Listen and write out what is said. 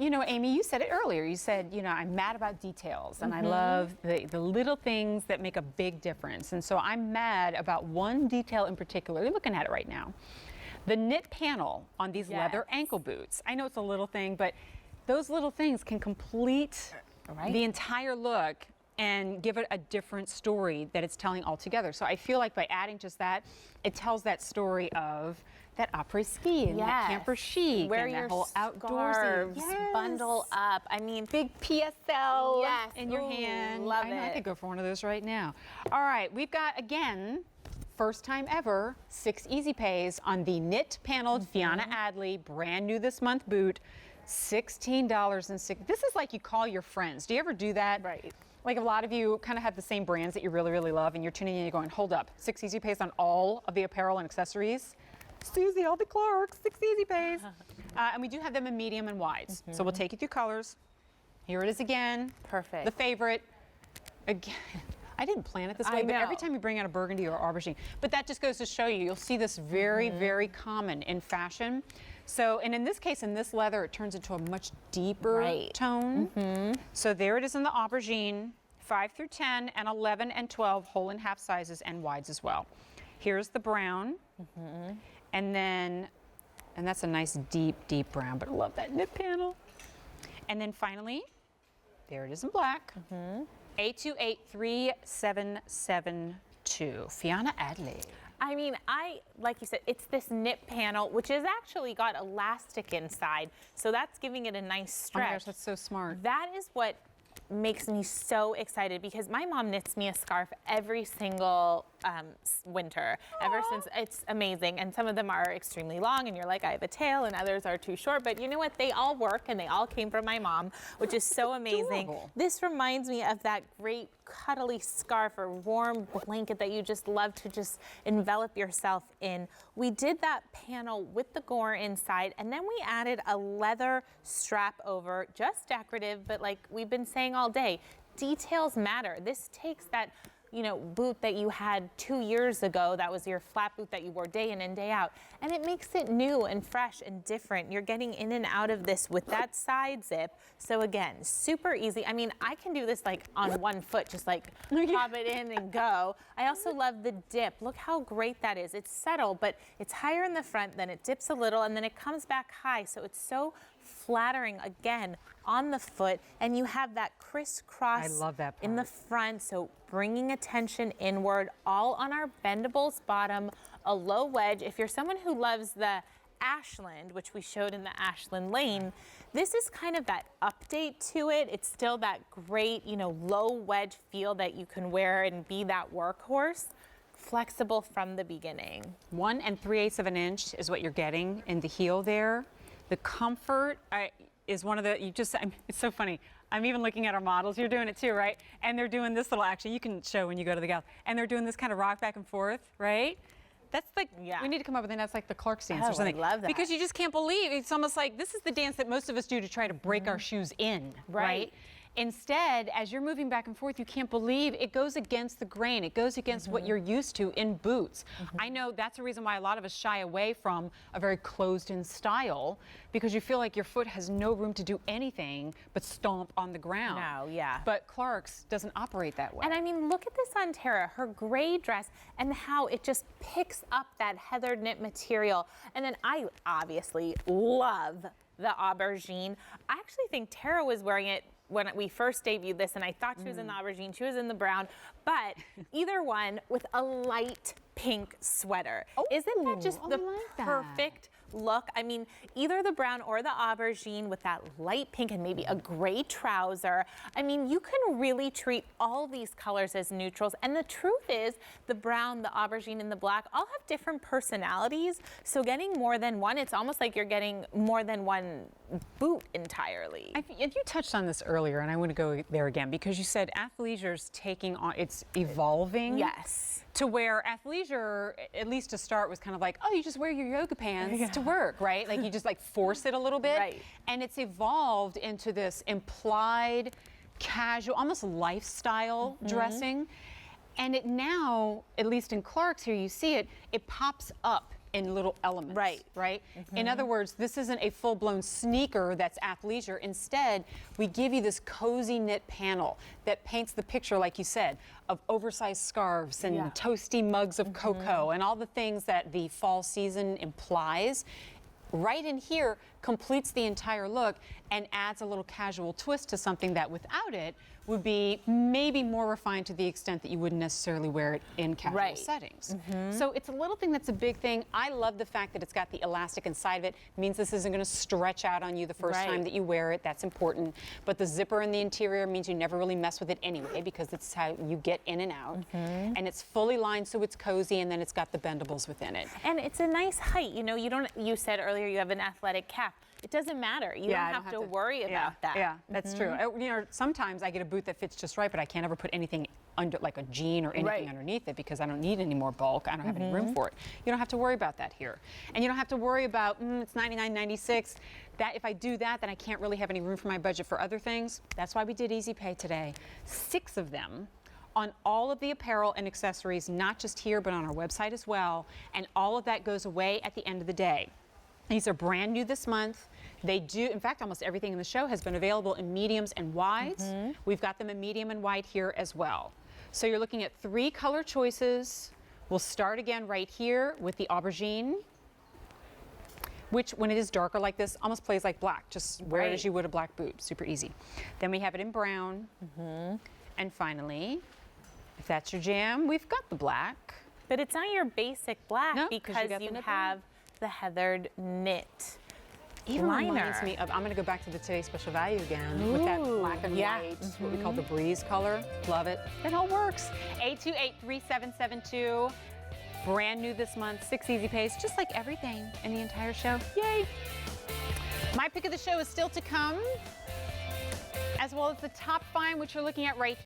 you know, Amy, you said it earlier. You said, you know, I'm mad about details, and I love the little things that make a big difference. And so I'm mad about one detail in particular. You're looking at it right now. The knit panel on these leather ankle boots. I know it's a little thing, but those little things can complete the entire look and give it a different story that it's telling altogether. So I feel like by adding just that, it tells that story of that après-ski and that camper chic Wear and your that whole outdoorsy. bundle up. I mean, Big PSL in your Ooh, hand. love I know, it. I could go for one of those right now. All right, we've got, again, first time ever, 6 easy pays on the knit paneled Fianna Adley brand new this month boot. $16.06. This is like you call your friends. Do you ever do that? Right. Like a lot of you kind of have the same brands that you really, really love, and you're tuning in and you're going, hold up, 6 easy pays on all of the apparel and accessories? Susie, all the Clarks, 6 easy pays. And we do have them in medium and wides. So we'll take you through colors. Here it is again. Perfect. The favorite. Again, I didn't plan it this way, but every time you bring out a burgundy or aubergine, but that just goes to show you, you'll see this very, very common in fashion. So, and in this case, in this leather, it turns into a much deeper tone. So there it is in the aubergine, 5 through 10 and 11 and 12 whole and half sizes and wides as well. Here's the brown. And then, and that's a nice deep, deep brown, but I love that knit panel. And then finally, there it is in black. 8283772, Fianna Adley. I mean, like you said, it's this knit panel, which has actually got elastic inside. So that's giving it a nice stretch. Oh my gosh, that's so smart. That is what makes me so excited, because my mom knits me a scarf every single winter. Ever since, it's amazing. And some of them are extremely long and you're like, I have a tail, and others are too short, but you know what? They all work, and they all came from my mom, which is so amazing. Adorable. This reminds me of that great cuddly scarf or warm blanket that you just love to just envelop yourself in. We did that panel with the gore inside, and then we added a leather strap over, just decorative, but like we've been saying all day, details matter. This takes that, you know, boot that you had 2 years ago, that was your flat boot that you wore day in and day out, and it makes it new and fresh and different. You're getting in and out of this with that side zip. So again, super easy. I mean, I can do this like on one foot, just like pop it in and go. I also love the dip. Look how great that is. It's subtle, but it's higher in the front, then it dips a little, and then it comes back high. So it's so flattering again on the foot, and you have that crisscross I love that part. in the front, so bringing attention inward, all on our bendables bottom, a low wedge. If you're someone who loves the Ashland, which we showed in the Ashland lane, this is kind of that update to it. It's still that great, you know, low wedge feel that you can wear and be that workhorse. Flexible from the beginning. 1 3/8 of an inch is what you're getting in the heel there. The comfort is one of the, it's so funny. I'm even looking at our models. You're doing it too, right? And they're doing this little action. You can show when you go to the gals. And they're doing this kind of rock back and forth, right? That's like, we need to come up with, and that's like the Clark's dance or something. I love that. Because you just can't believe, it's almost like this is the dance that most of us do to try to break our shoes in, right? Instead, as you're moving back and forth, you can't believe it goes against the grain. It goes against what you're used to in boots. I know that's the reason why a lot of us shy away from a very closed-in style, because you feel like your foot has no room to do anything but stomp on the ground. No, yeah. But Clark's doesn't operate that way. And I mean, look at this on Tara, her gray dress, and how it just picks up that heather knit material. And then I obviously love the aubergine. I actually think Tara was wearing it when we first debuted this, and I thought she was in the aubergine, she was in the brown, but either one with a light pink sweater. Isn't that just the perfect look? I mean, either the brown or the aubergine with that light pink and maybe a gray trouser. I mean, you can really treat all these colors as neutrals. And the truth is, the brown, the aubergine, and the black all have different personalities. So getting more than one, it's almost like you're getting more than one boot entirely. You touched on this earlier, and I want to go there again, because you said athleisure's taking on, it's evolving. Yes. To where athleisure, at least to start, was kind of like, oh, you just wear your yoga pants to work, right? Like you just like force it a little bit. Right. And it's evolved into this implied, casual, almost lifestyle dressing. And it now, at least in Clark's here, you see it, it pops up in little elements. Right. In other words, this isn't a full-blown sneaker that's athleisure. Instead, we give you this cozy knit panel that paints the picture, like you said, of oversized scarves and toasty mugs of cocoa and all the things that the fall season implies. Right in here completes the entire look and adds a little casual twist to something that without it would be maybe more refined to the extent that you wouldn't necessarily wear it in casual settings. So it's a little thing that's a big thing. I love the fact that it's got the elastic inside of it. It means this isn't going to stretch out on you the first time that you wear it. That's important. But the zipper in the interior means you never really mess with it anyway, because it's how you get in and out. And it's fully lined, so it's cozy, and then it's got the bendables within it. And it's a nice height. You know, you said earlier you have an athletic calf. It doesn't matter. You don't have to worry about that. Yeah, that's true. You know, sometimes I get a boot that fits just right, but I can't ever put anything under, like a jean or anything underneath it, because I don't need any more bulk. I don't have any room for it. You don't have to worry about that here. And you don't have to worry about, it's $99.96. That if I do that, then I can't really have any room for my budget for other things. That's why we did Easy Pay today. 6 of them on all of the apparel and accessories, not just here, but on our website as well. And all of that goes away at the end of the day. These are brand new this month. They do, in fact, almost everything in the show has been available in mediums and wides. We've got them in medium and wide here as well. So you're looking at 3 color choices. We'll start again right here with the aubergine, which when it is darker like this, almost plays like black. Just wear it as you would a black boot, super easy. Then we have it in brown. And finally, if that's your jam, we've got the black. But it's not your basic black, because you have the heathered knit. Even reminds me of, I'm going to go back to the Today Special Value again with that black and white, what we call the breeze color. Love it. It all works. 828-3772. Brand new this month, 6 easy pays, just like everything in the entire show. Yay. My pick of the show is still to come, as well as the top find, which you're looking at right here.